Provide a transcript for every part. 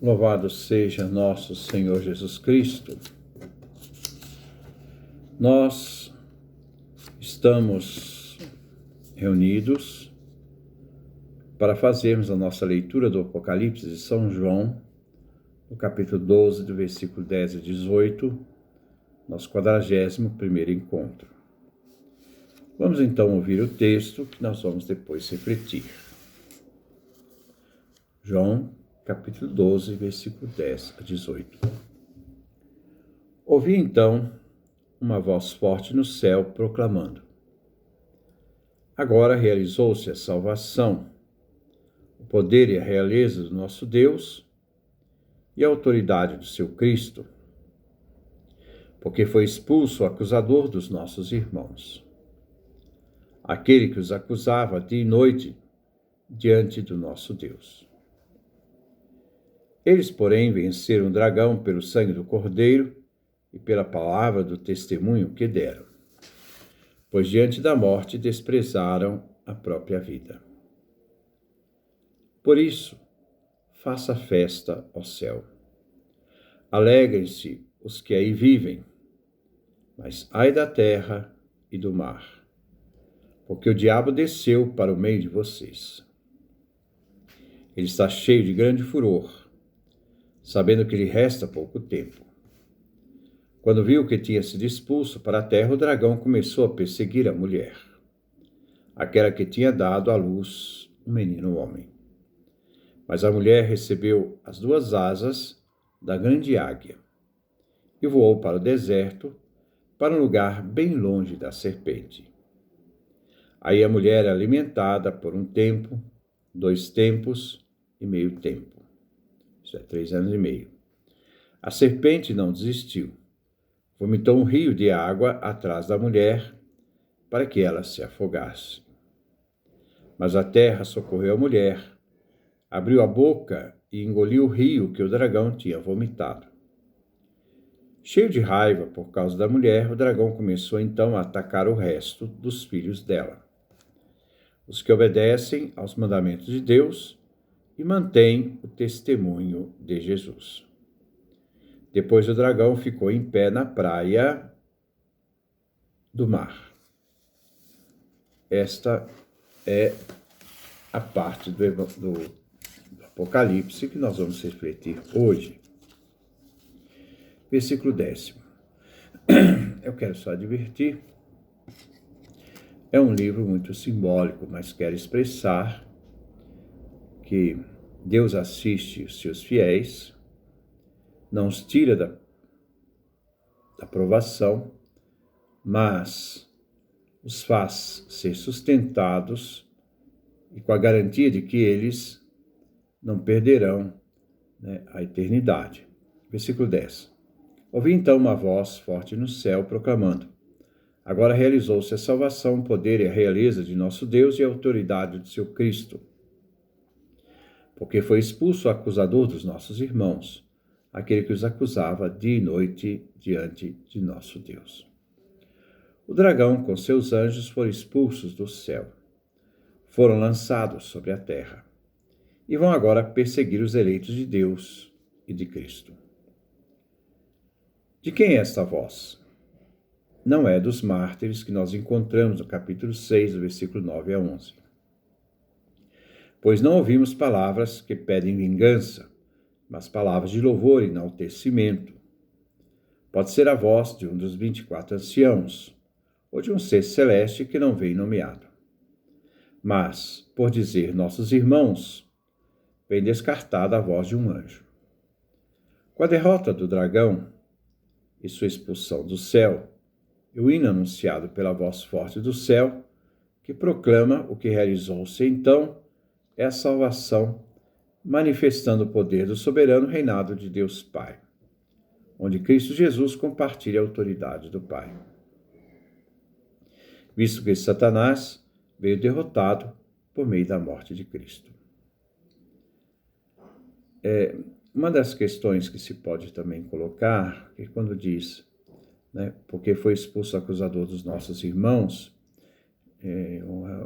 Louvado seja nosso Senhor Jesus Cristo. Nós estamos reunidos para fazermos a nossa leitura do Apocalipse de São João, no capítulo 12, do versículo 10 a 18, nosso 41º encontro. Vamos então ouvir o texto que nós vamos depois refletir. João, capítulo 12, versículo 10 a 18. Ouvi então uma voz forte no céu proclamando: agora realizou-se a salvação, o poder e a realeza do nosso Deus e a autoridade do seu Cristo, porque foi expulso o acusador dos nossos irmãos, aquele que os acusava dia e noite diante do nosso Deus. Eles, porém, venceram o dragão pelo sangue do Cordeiro e pela palavra do testemunho que deram, pois diante da morte desprezaram a própria vida. Por isso, faça festa, ó céu. Alegrem-se os que aí vivem, mas ai da terra e do mar, porque o diabo desceu para o meio de vocês. Ele está cheio de grande furor, sabendo que lhe resta pouco tempo. Quando viu que tinha sido expulso para a terra, o dragão começou a perseguir a mulher, aquela que tinha dado à luz um menino homem. Mas a mulher recebeu as duas asas da grande águia e voou para o deserto, para um lugar bem longe da serpente. Aí a mulher é alimentada por um tempo, 2 tempos e meio tempo. Isso é 3 anos e meio. A serpente não desistiu. Vomitou um rio de água atrás da mulher para que ela se afogasse. Mas a terra socorreu a mulher, abriu a boca e engoliu o rio que o dragão tinha vomitado. Cheio de raiva por causa da mulher, o dragão começou então a atacar o resto dos filhos dela, os que obedecem aos mandamentos de Deus e mantêm o testemunho de Jesus. Depois o dragão ficou em pé na praia do mar. Esta é a parte do Apocalipse que nós vamos refletir hoje. Versículo 10. Eu quero só advertir, é um livro muito simbólico, mas quero expressar que Deus assiste os seus fiéis, não os tira da provação, mas os faz ser sustentados e com a garantia de que eles não perderão, a eternidade. Versículo 10. Ouvi então uma voz forte no céu proclamando: agora realizou-se a salvação, o poder e a realeza de nosso Deus e a autoridade do seu Cristo, porque foi expulso o acusador dos nossos irmãos, aquele que os acusava dia e noite diante de nosso Deus. O dragão com seus anjos foram expulsos do céu, foram lançados sobre a terra, e vão agora perseguir os eleitos de Deus e de Cristo. De quem é esta voz? Não é dos mártires que nós encontramos no capítulo 6, do versículo 9 a 11. Pois não ouvimos palavras que pedem vingança, mas palavras de louvor e enaltecimento. Pode ser a voz de um dos 24 anciãos, ou de um ser celeste que não vem nomeado. Mas, por dizer nossos irmãos, vem descartada a voz de um anjo. Com a derrota do dragão e sua expulsão do céu, e o hino anunciado pela voz forte do céu, que proclama o que realizou-se então, é a salvação, manifestando o poder do soberano reinado de Deus Pai, onde Cristo Jesus compartilha a autoridade do Pai. Visto que Satanás veio derrotado por meio da morte de Cristo. Uma das questões que se pode também colocar, que quando diz, porque foi expulso o acusador dos nossos irmãos,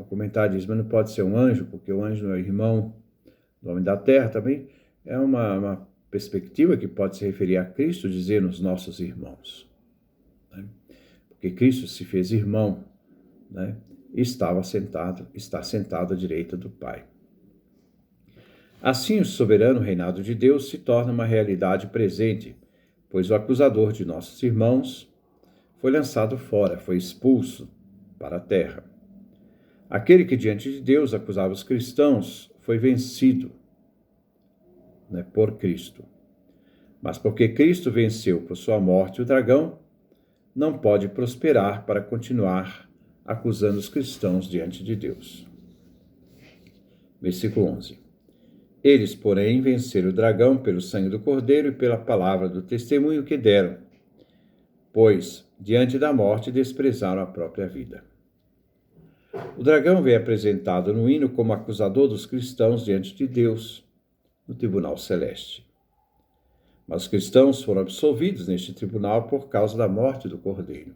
o comentário diz, mas não pode ser um anjo, porque o anjo não é irmão do homem da terra, também é uma perspectiva que pode se referir a Cristo, dizer nos nossos irmãos. Né? Porque Cristo se fez irmão, né? E está sentado à direita do Pai. Assim, o soberano reinado de Deus se torna uma realidade presente, pois o acusador de nossos irmãos foi lançado fora, foi expulso para a terra. Aquele que diante de Deus acusava os cristãos foi vencido, né, por Cristo. Mas porque Cristo venceu por sua morte o dragão, não pode prosperar para continuar acusando os cristãos diante de Deus. Versículo 11. Eles, porém, venceram o dragão pelo sangue do Cordeiro e pela palavra do testemunho que deram, pois, diante da morte, desprezaram a própria vida. O dragão vem apresentado no hino como acusador dos cristãos diante de Deus, no tribunal celeste. Mas os cristãos foram absolvidos neste tribunal por causa da morte do Cordeiro.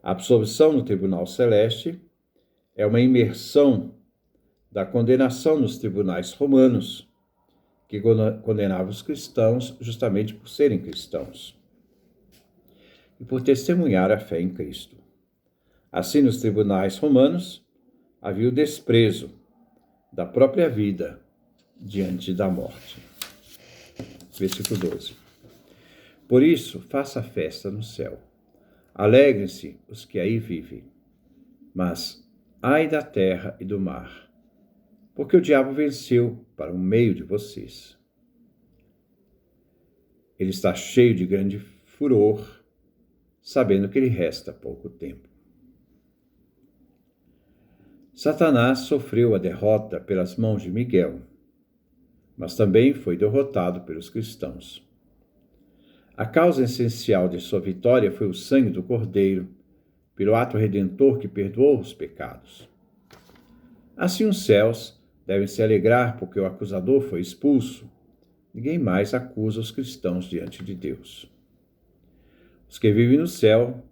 A absolvição no tribunal celeste é uma imersão da condenação nos tribunais romanos, que condenavam os cristãos justamente por serem cristãos e por testemunhar a fé em Cristo. Assim, nos tribunais romanos, havia o desprezo da própria vida diante da morte. Versículo 12. Por isso, faça festa no céu. Alegrem-se os que aí vivem. Mas, ai da terra e do mar, porque o diabo venceu para o meio de vocês. Ele está cheio de grande furor, sabendo que lhe resta pouco tempo. Satanás sofreu a derrota pelas mãos de Miguel, mas também foi derrotado pelos cristãos. A causa essencial de sua vitória foi o sangue do Cordeiro, pelo ato redentor que perdoou os pecados. Assim os céus devem se alegrar porque o acusador foi expulso. Ninguém mais acusa os cristãos diante de Deus. Os que vivem no céu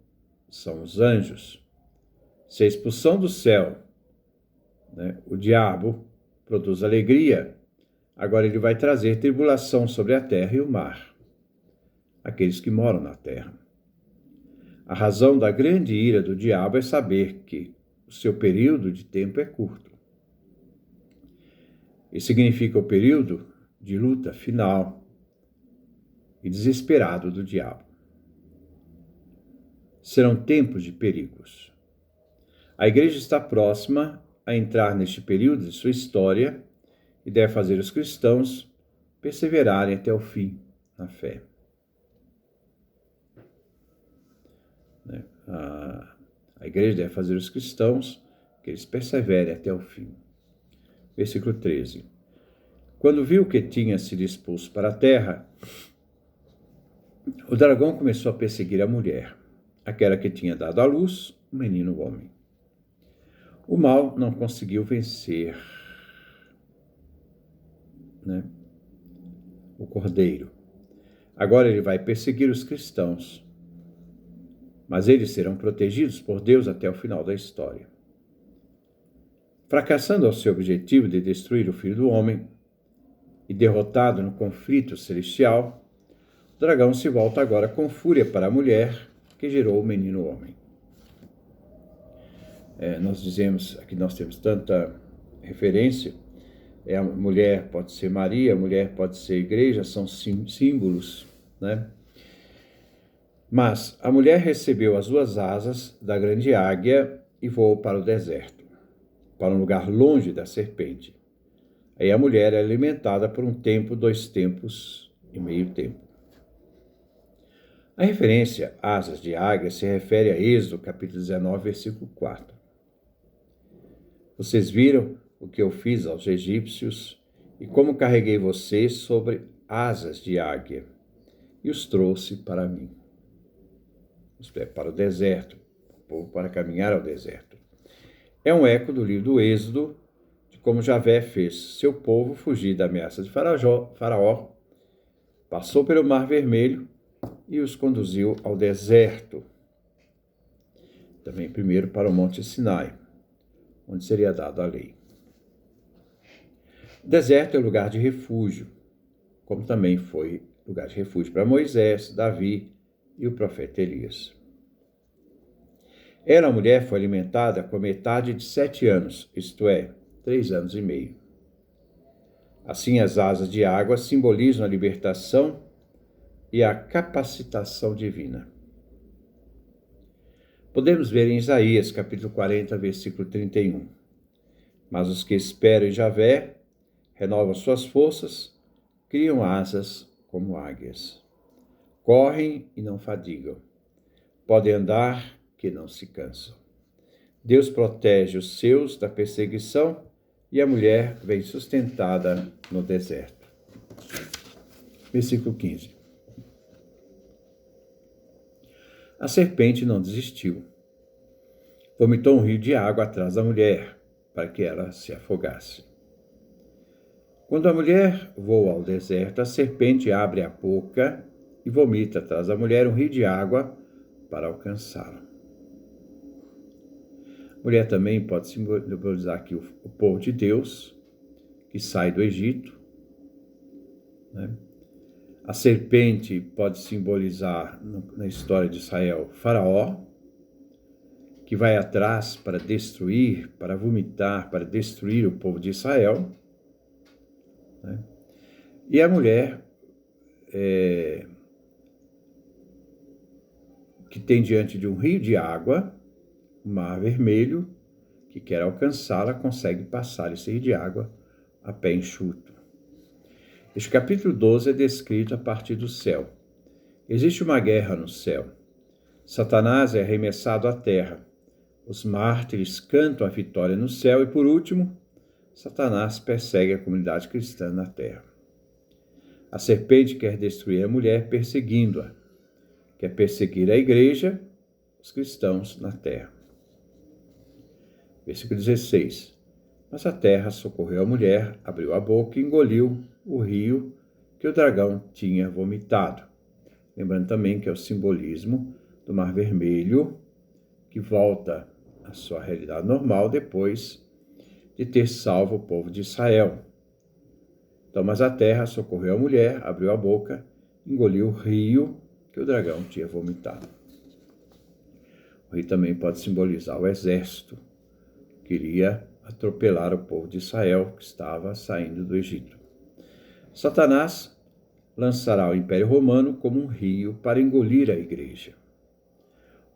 são os anjos. Se a expulsão do céu, o diabo, produz alegria, agora ele vai trazer tribulação sobre a terra e o mar, aqueles que moram na terra. A razão da grande ira do diabo é saber que o seu período de tempo é curto. Isso significa o período de luta final e desesperado do diabo. Serão tempos de perigos. A igreja está próxima a entrar neste período de sua história e deve fazer os cristãos perseverarem até o fim na fé. A igreja deve fazer os cristãos que eles perseverem até o fim. Versículo 13. Quando viu que tinha sido expulso para a terra, o dragão começou a perseguir a mulher, aquela que tinha dado à luz o menino homem. O mal não conseguiu vencer, o Cordeiro. Agora ele vai perseguir os cristãos, mas eles serão protegidos por Deus até o final da história. Fracassando ao seu objetivo de destruir o Filho do Homem e derrotado no conflito celestial, o dragão se volta agora com fúria para a mulher que gerou o menino homem. Nós dizemos, aqui nós temos tanta referência, a mulher pode ser Maria, a mulher pode ser igreja, são símbolos, Mas a mulher recebeu as duas asas da grande águia e voou para o deserto, para um lugar longe da serpente. Aí a mulher é alimentada por um tempo, 2 tempos e meio tempo. A referência asas de águia se refere a Êxodo, capítulo 19, versículo 4. Vocês viram o que eu fiz aos egípcios e como carreguei vocês sobre asas de águia e os trouxe para mim. Isto é, para o deserto, o povo para caminhar ao deserto. É um eco do livro do Êxodo, de como Javé fez seu povo fugir da ameaça de Faraó, passou pelo Mar Vermelho e os conduziu ao deserto. Também primeiro para o Monte Sinai, onde seria dado a lei. O deserto é o lugar de refúgio, como também foi lugar de refúgio para Moisés, Davi e o profeta Elias. Ela, a mulher, foi alimentada com a metade de 7 anos, isto é, 3 anos e meio. Assim, as asas de água simbolizam a libertação e a capacitação divina. Podemos ver em Isaías, capítulo 40, versículo 31. Mas os que esperam em Javé renovam suas forças, criam asas como águias. Correm e não fadigam. Podem andar que não se cansam. Deus protege os seus da perseguição e a mulher vem sustentada no deserto. Versículo 15. A serpente não desistiu. Vomitou um rio de água atrás da mulher, para que ela se afogasse. Quando a mulher voa ao deserto, a serpente abre a boca e vomita atrás da mulher um rio de água para alcançá-la. A mulher também pode simbolizar aqui o povo de Deus, que sai do Egito, né? A serpente pode simbolizar, na história de Israel, Faraó, que vai atrás para destruir, para vomitar, para destruir o povo de Israel, né? E a mulher, que tem diante de um rio de água, o mar vermelho, que quer alcançá-la, consegue passar esse rio de água a pé enxuto. Este capítulo 12 é descrito a partir do céu. Existe uma guerra no céu. Satanás é arremessado à terra. Os mártires cantam a vitória no céu e, por último, Satanás persegue a comunidade cristã na terra. A serpente quer destruir a mulher perseguindo-a. Quer perseguir a igreja, os cristãos na terra. Versículo 16. Mas a terra socorreu a mulher, abriu a boca e engoliu o rio que o dragão tinha vomitado. Lembrando também que é o simbolismo do Mar Vermelho, que volta à sua realidade normal depois de ter salvo o povo de Israel. Então, mas a terra socorreu a mulher, abriu a boca, engoliu o rio que o dragão tinha vomitado. O rio também pode simbolizar o exército, que iria atropelar o povo de Israel, que estava saindo do Egito. Satanás lançará o Império Romano como um rio para engolir a igreja.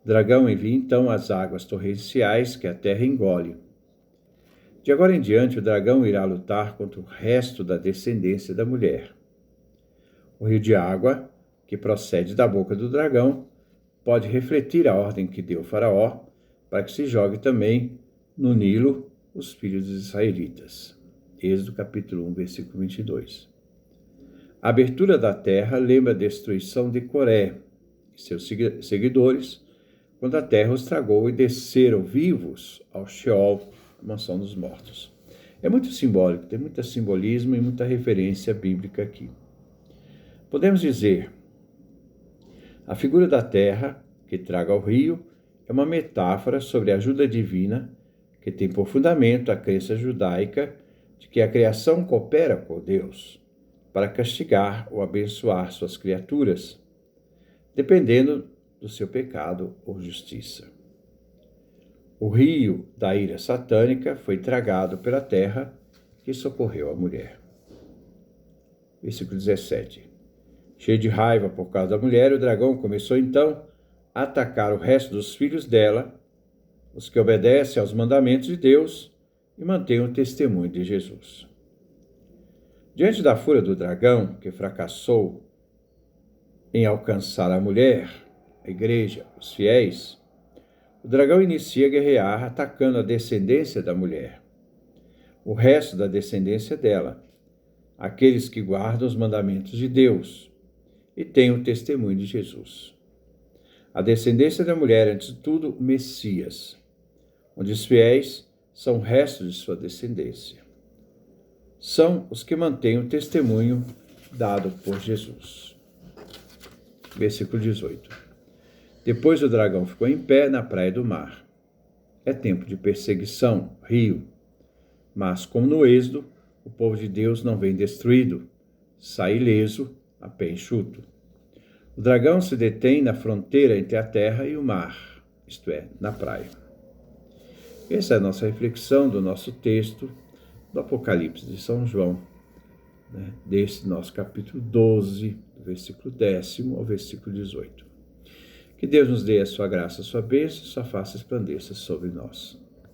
O dragão envia então as águas torrenciais que a terra engole. De agora em diante, o dragão irá lutar contra o resto da descendência da mulher. O rio de água, que procede da boca do dragão, pode refletir a ordem que deu Faraó para que se jogue também no Nilo os filhos dos israelitas. Êxodo capítulo 1, versículo 22. A abertura da terra lembra a destruição de Coré e seus seguidores, quando a terra os tragou e desceram vivos ao Sheol, a mansão dos mortos. É muito simbólico, tem muito simbolismo e muita referência bíblica aqui. Podemos dizer, a figura da terra, que traga o rio, é uma metáfora sobre a ajuda divina que tem por fundamento a crença judaica de que a criação coopera com Deus para castigar ou abençoar suas criaturas, dependendo do seu pecado ou justiça. O rio da ira satânica foi tragado pela terra que socorreu a mulher. Versículo 17. Cheio de raiva por causa da mulher, o dragão começou então a atacar o resto dos filhos dela, os que obedecem aos mandamentos de Deus e mantêm o testemunho de Jesus. Diante da fúria do dragão, que fracassou em alcançar a mulher, a igreja, os fiéis, o dragão inicia a guerrear, atacando a descendência da mulher, o resto da descendência dela, aqueles que guardam os mandamentos de Deus e têm o testemunho de Jesus. A descendência da mulher é, antes de tudo, o Messias, onde os fiéis são o resto de sua descendência. São os que mantêm o testemunho dado por Jesus. Versículo 18. Depois o dragão ficou em pé na praia do mar. É tempo de perseguição, rio. Mas, como no Êxodo, o povo de Deus não vem destruído. sai ileso, a pé enxuto. O dragão se detém na fronteira entre a terra e o mar, isto é, na praia. Essa é a nossa reflexão do nosso texto do Apocalipse de São João, desse nosso capítulo 12, do versículo 10º ao versículo 18. Que Deus nos dê a sua graça, a sua bênção, a sua face resplandeça sobre nós.